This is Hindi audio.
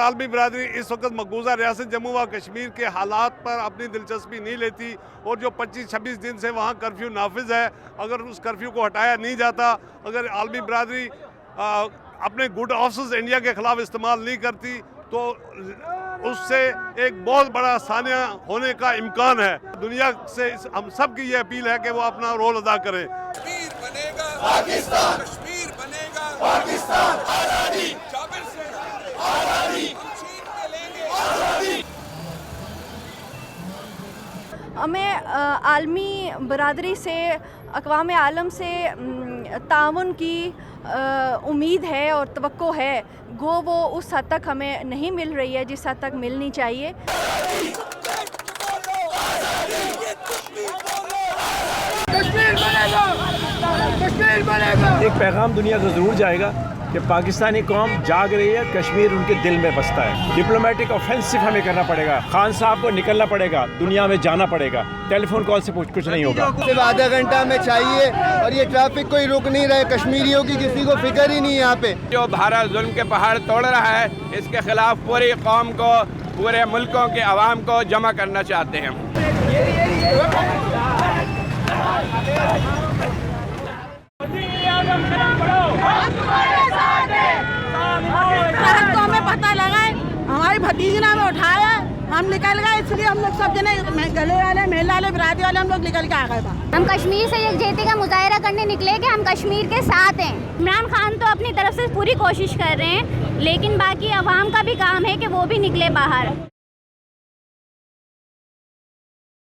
आलमी बरादरी इस वक्त मकबूजा रियासत जम्मू व कश्मीर के हालात पर अपनी दिलचस्पी नहीं लेती और जो 25-26 दिन से वहाँ कर्फ्यू नाफिज है, अगर उस कर्फ्यू को हटाया नहीं जाता, अगर आलमी बरादरी अपने गुड ऑफिस इंडिया के खिलाफ इस्तेमाल नहीं करती तो उससे एक बहुत बड़ा सानिया होने का इम्कान है। दुनिया से हम सब की ये अपील है कि वो अपना रोल अदा करें। कश्मीर बनेगा पाकिस्तान, कश्मीर बनेगा पाकिस्तान, आजादी जाबिर से आजादी, हम छीन के लेंगे आजादी। हमें आलमी बरादरी से, अक़वाम आलम से ताउन की उम्मीद है और तवक्को है, गो वो उस हद तक हमें नहीं मिल रही है जिस हद तक मिलनी चाहिए। कश्मीर बनेगा, कश्मीर बनेगा। एक पैगाम दुनिया को जरूर जाएगा कि पाकिस्तानी कौम जाग रही है, कश्मीर उनके दिल में बसता है। डिप्लोमेटिक ऑफेंसिव हमें करना पड़ेगा, खान साहब को निकलना पड़ेगा, दुनिया में जाना पड़ेगा, टेलीफोन कॉल से कुछ नहीं होगा। सिर्फ आधा घंटा में चाहिए और ये ट्रैफिक कोई रुक नहीं रहा है, कश्मीरियों की किसी को फिक्र ही नहीं। यहाँ पे जो भारत जुल्म के पहाड़ तोड़ रहा है, इसके खिलाफ पूरी कौम को, पूरे मुल्कों के अवाम को जमा करना चाहते हैं। भारत को हमें पता लगा है, हमारी भतीजी ने हमें उठाया, हम निकल गए, इसलिए हम लोग सब जने गले वाले, मेले वाले, बिरादरी वाले हम लोग निकल के आ गए। हम कश्मीर से यकजहती का मुजाहिरा करने निकले कि हम कश्मीर के साथ हैं। इमरान खान तो अपनी तरफ से पूरी कोशिश कर रहे हैं, लेकिन बाकी अवाम का भी काम है कि वो भी निकले बाहर।